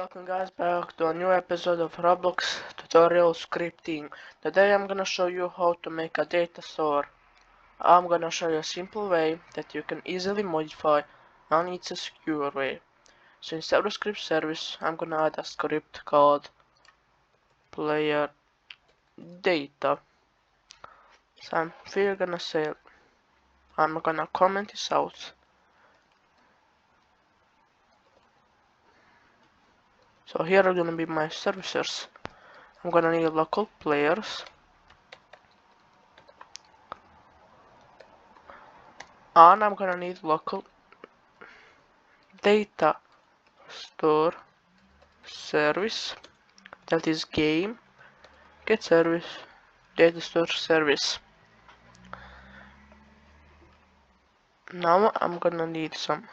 Welcome guys back to a new episode of Roblox tutorial scripting. Today I'm gonna show you how to make a data store. I'm gonna show you a simple way that you can easily modify and it's a secure way. So instead of script service, I'm gonna add a script called player data. So we're gonna say, I'm gonna comment this out. So here are gonna be my services. I'm gonna need local players. And I'm gonna need local data store service, that is game get service data store service. Now I'm gonna need some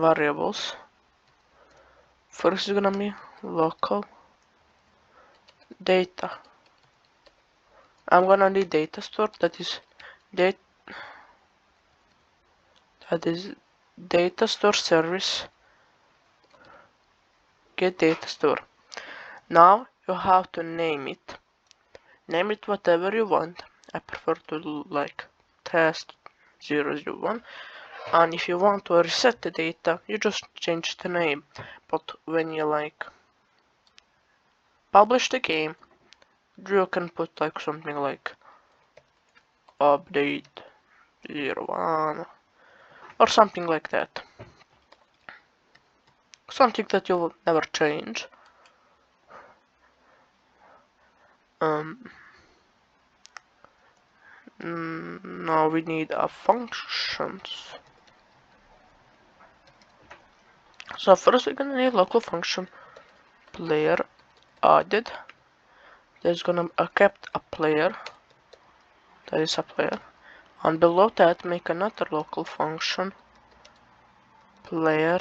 variables. First is gonna be local data. I'm gonna need data store, that is data store service get data store. Now you have to name it. Name it whatever you want. I prefer to do like test 001. And if you want to reset the data, you just change the name. But when you like publish the game, you can put like something like update 01 or something like that. Something that you will never change. Now we need a functions. So first we're gonna need local function player added. There's gonna be kept a player. That is a player. And below that make another local function player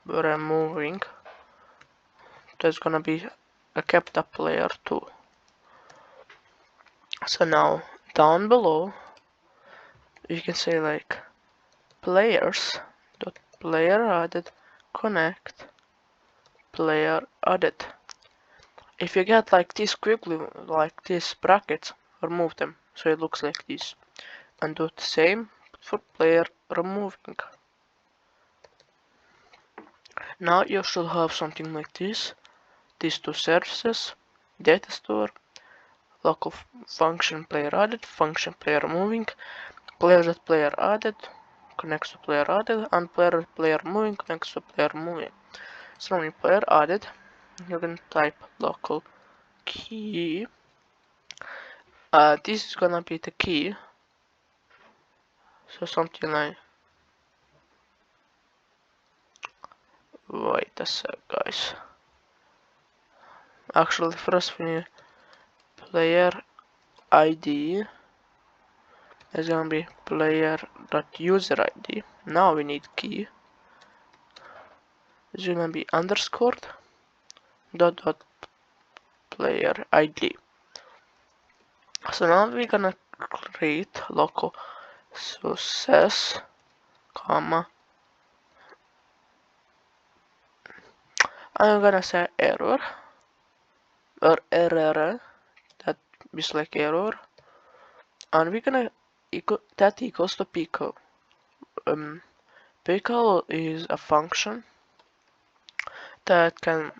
removing. There's gonna be a kept a player too. So now down below you can say like players dot player added connect player added. If you get like this quickly, like these brackets, remove them so it looks like this, and do the same for player removing. Now you should have something like this. These two services, data store, local function player added, function player removing, player that player added connects to player added, and player player moving connects to player moving. So when player added, you can type local key. This is gonna be the key. So something like, wait a sec, guys. Actually, first we need player ID. It's gonna be player.user ID. Now we need key. It's gonna be underscored dot player ID. So now we're gonna create local success, comma. I'm gonna say error or error, that is like error, and we're gonna that equals to pickle. Pickle is a function that can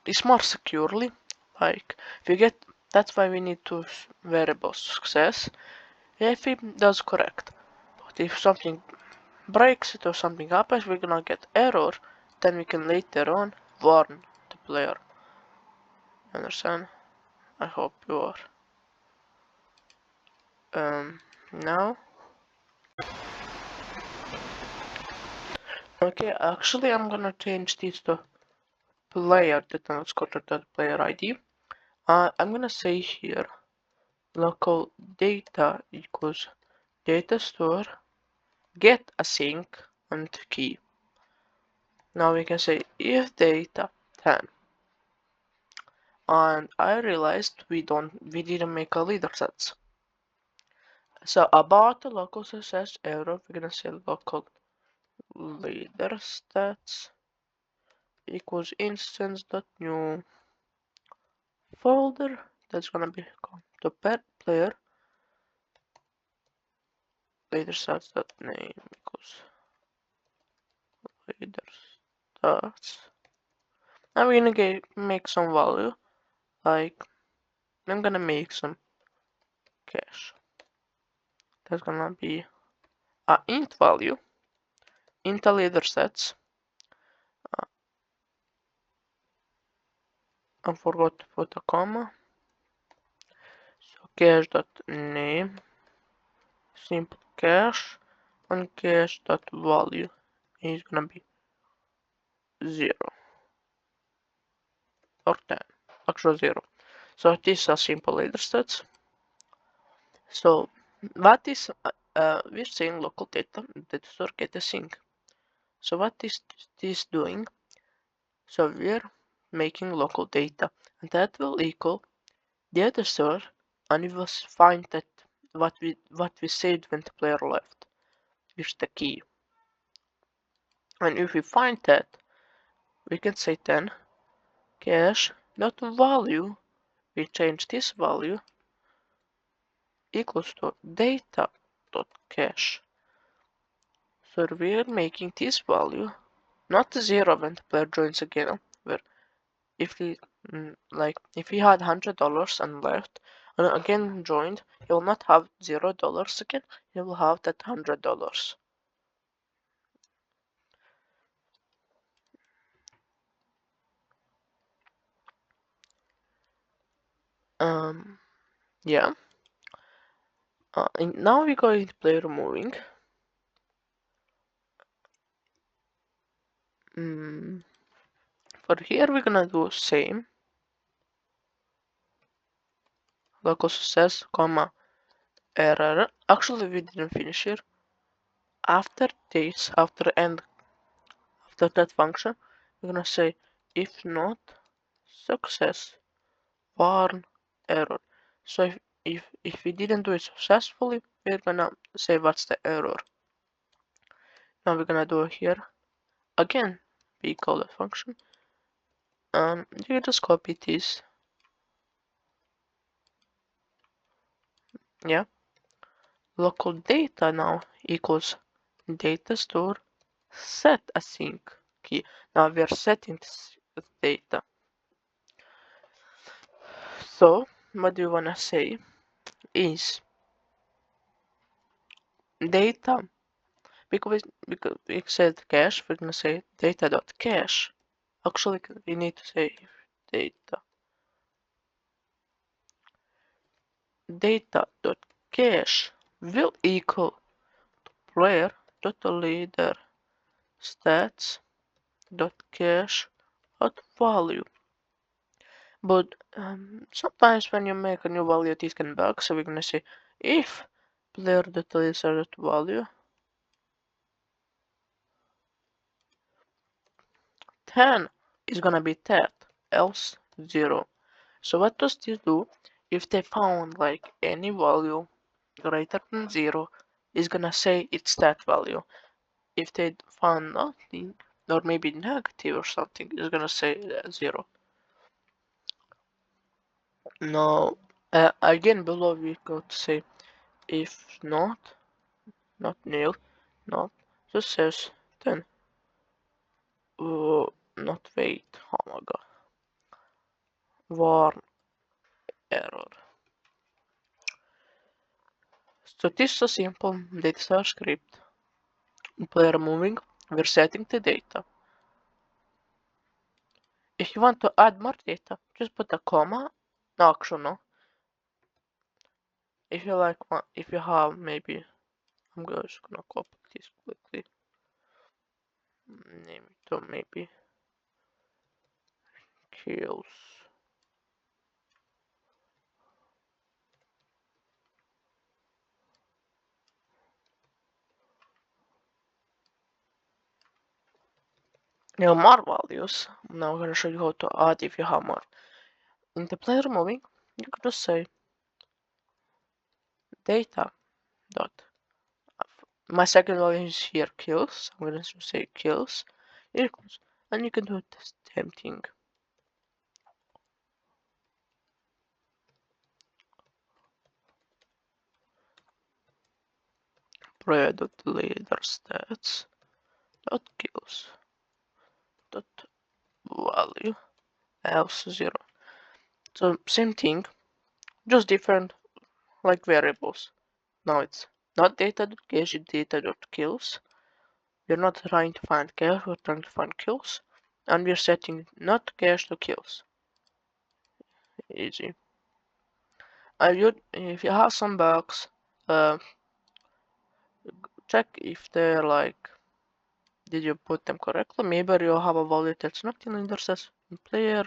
is more securely, like if you get, that's why we need two variables success if it does correct. But if something breaks it or something happens, we're gonna get error, then we can later on warn the player. Understand? I hope you are. Now okay, actually I'm gonna change this to player that underscore player ID. I'm gonna say here local data equals data store get async and key. Now we can say if data 10, and I realized we didn't make a leader sets. So about the local success error, we're gonna say local leader stats equals instance.new folder. That's gonna be called the pet player leader stats.name equals leader stats. Now we're gonna make some value, like I'm gonna make some cash. That's gonna be a int value, int leader stats. I forgot to put a comma. So cache.name, simple cache, and cache.value is gonna be 0 or 10, actually 0. So this is a simple leader stats. So what is we're saying local data store get a sync. So what is this doing? So we're making local data, and that will equal data store, and we will find that what we saved when the player left is the key. And if we find that, we can say then cache not value. We change this value equals to data.cache. So we're making this value not 0 when the player joins again, where if he if he had $100 and left and again joined, he will not have $0 again, he will have that $100. Yeah. Now we're going to play removing. For here we're gonna do same local success, comma error. Actually, we didn't finish here. After this, after that function, we're gonna say if not success warn error. So if we didn't do it successfully, we're gonna say what's the error. Now we're gonna do it here again. We call the function. You just copy this. Yeah. Local data now equals data store set async key. Now we are setting this data. So what do you wanna say is data, because we said cache, we're gonna say data.cache. Actually, we need to say data.cache will equal player.leader stats.cache.value. But sometimes when you make a new value, this can bug. So we're gonna say if player.leader.value 10 is gonna be that, else 0. So what does this do? If they found like any value greater than 0, is gonna say it's that value. If they found nothing, or maybe negative or something, it's gonna say 0. Now, again below we go to say if not nil, not success, then not wait. Oh my god, warn error. So this is a simple data script. Player moving, we're setting the data. If you want to add more data, just put a comma. No, actually no. If you like, if you have maybe, I'm just gonna copy this quickly. Name it to maybe kills. Now more values. Now I'm gonna show you how to add if you have more. In the player moving, you could just say data dot. My second value is here kills. I'm gonna say kills equals, and you can do the same thing. Player dot leader stats dot kills dot value else 0. So same thing, just different like variables. Now it's not data.cache, it's data.kills. We're not trying to find cache, we're trying to find kills. And we're setting not cache to kills. Easy. If you have some bugs, check if they're like, did you put them correctly? Maybe you have a value that's not in indices in player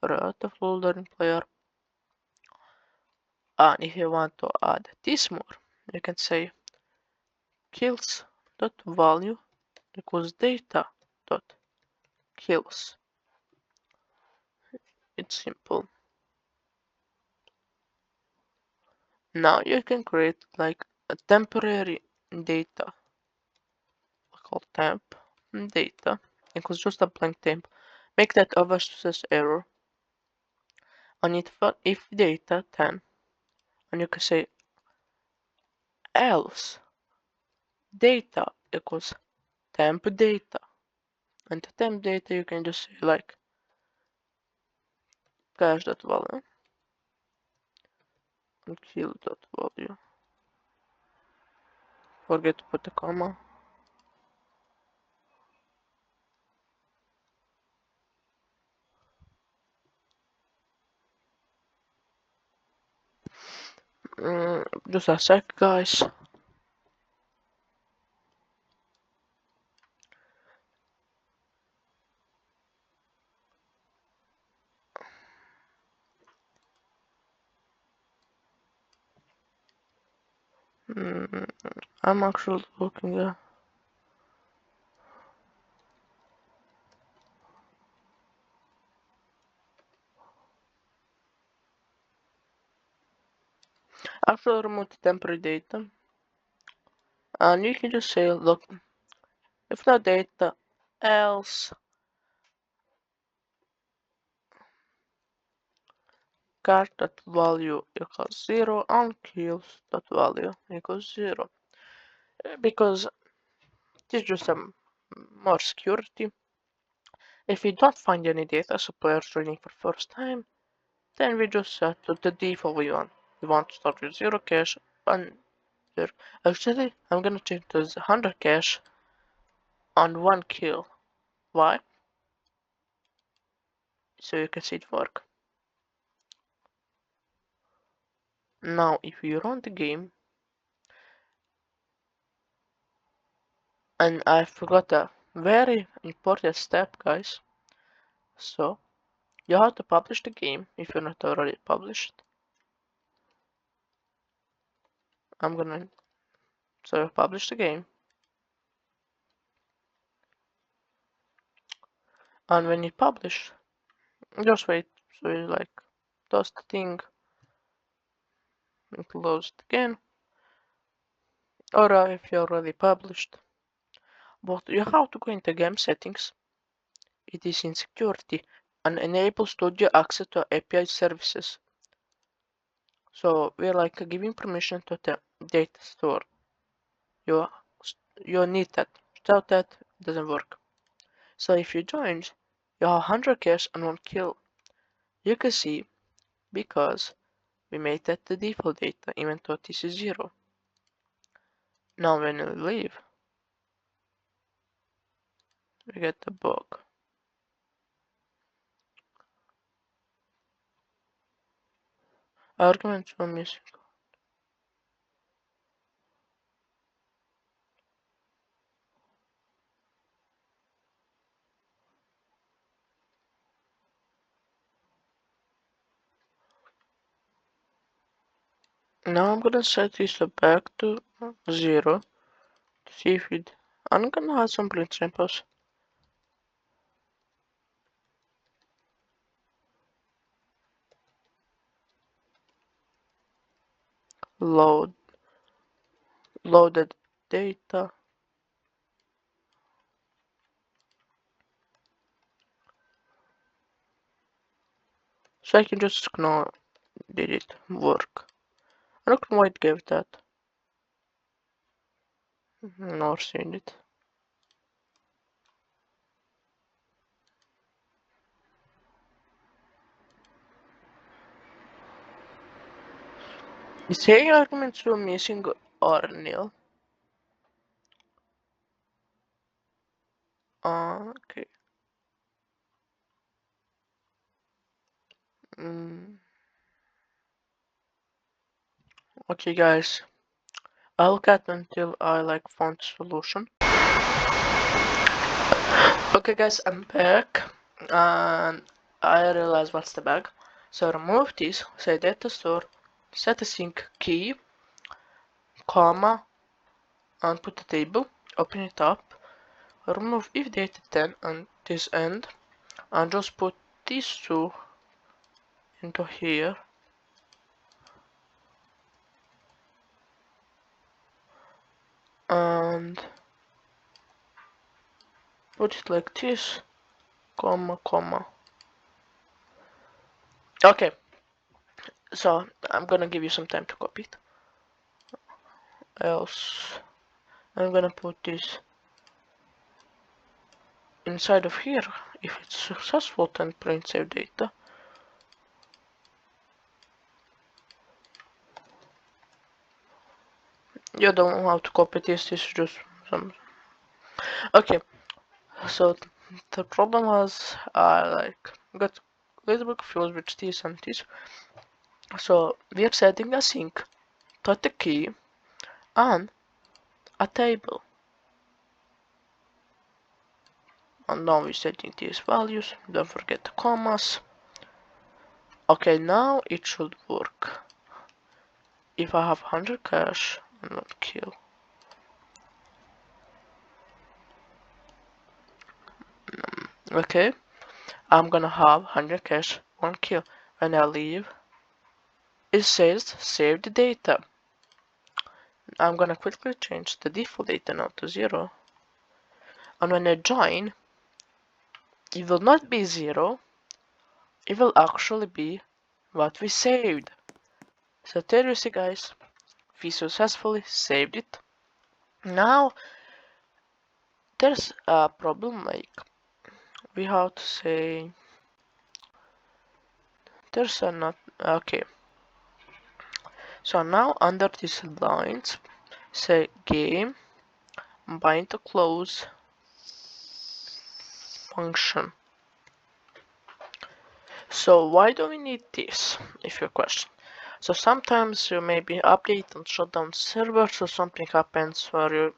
or out of folder in player. And if you want to add this more, you can say kills dot value equals data dot kills. It's simple. Now you can create like a temporary data called temp data equals just a blank temp. Make that a versus error. And if data 10, and you can say else data equals temp data. And the temp data you can just say like cache.value and kill.value. Forget to put the comma. Just a sec, guys. I'm actually looking at. Actually remove the temporary data. And you can just say, look, if not data, else cache.value equals 0 and kills.value equals 0. Because it's just some more security. If we don't find any data, so players joining for first time, then we just set to the default we want. We want to start with 0 cache and 0. Actually, I'm gonna change to 100 cache on 1 kill. Why? So you can see it work. Now, if you run the game, and I forgot a very important step, guys. So, you have to publish the game if you're not already published. I'm gonna publish the game. And when you publish, just wait. So you like does the thing and close it again. Or if you already published. But you have to go into game settings. It is in security and enable studio access to API services. So we're like giving permission to the data store. You need that. Without that, it doesn't work. So if you join, you have 100 cache and 1 kill. You can see because we made that the default data even though this is 0. Now when we leave, we get the bug. Arguments were missing. Now I'm gonna set this back to 0 to see if it. I'm gonna add some print samples. Load loaded data. So I can just ignore, did it work? I don't know why it gave that. Nor seen it. Is saying arguments were missing or nil? Okay. Okay guys, I'll cut until I like found solution. Okay guys, I'm back and I realized what's the bug. So remove this, say data store, set a sync key, comma, and put the table, open it up, remove if data 10 and this end, and just put these two into here. And put it like this, comma, comma. Okay, so I'm gonna give you some time to copy it. Else, I'm gonna put this inside of here. If it's successful, then print save data. You don't know how to copy this is just some. Okay, so the problem was I got a little bit confused with this and this. So we are setting a sync, put the key, and a table. And now we're setting these values, don't forget the commas. Okay, now it should work. If I have 100 cash and not kill. Okay, I'm gonna have 100 cash, 1 kill. When I leave, it says save the data. I'm gonna quickly change the default data now to 0. And when I join, it will not be 0, it will actually be what we saved. So there you see guys, we successfully saved it. Now, there's a problem like, we have to say, there's a not, okay. So now under these lines, say game bind to close function. So why do we need this, if your question? So sometimes you maybe update and shut down servers or something happens where you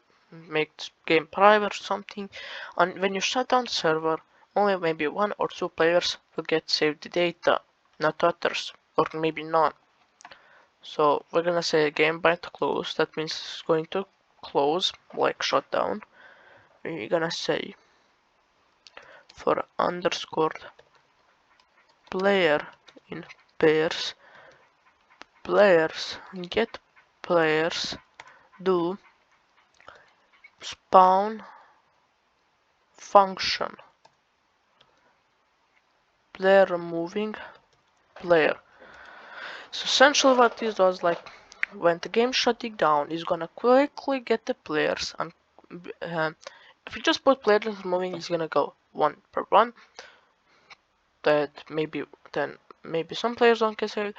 make the game private or something, and when you shut down the server, only maybe 1 or 2 players will get saved the data, not others, or maybe none. So we're gonna say game bind to close, that means it's going to close, like shut down. We're gonna say for underscore player in pairs, players get players do spawn function player removing player. So essentially what this does, like when the game shutting down, is gonna quickly get the players, and if you just put players removing, it's gonna go 1 per 1. That maybe then maybe some players don't get saved.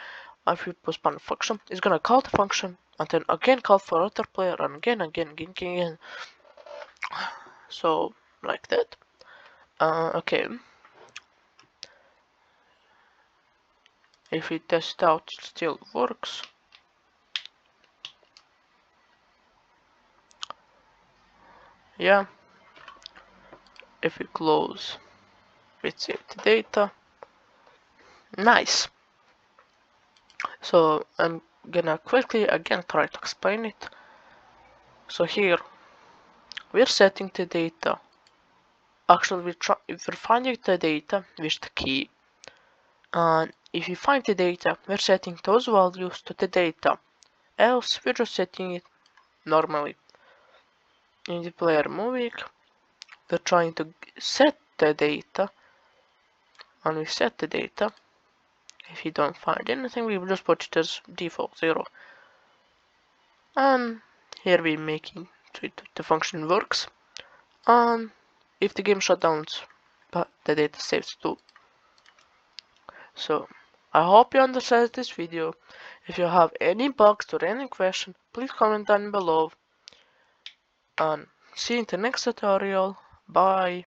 If you postpone a function, it's gonna call the function and then again call for other player and again. So like that. Okay. If we test out, it still works. Yeah. If we close, we save the data. Nice. So I'm gonna quickly again try to explain it. So here we're setting the data. Actually, we're finding the data with the key. And if we find the data, we're setting those values to the data. Else, we're just setting it normally. In the player moving, we're trying to set the data. When we set the data, if you don't find anything, we will just put it as default 0. And here we're making sure the function works. And if the game shutdowns, but the data saves too. So I hope you understand this video. If you have any bugs or any question, please comment down below. And see you in the next tutorial. Bye.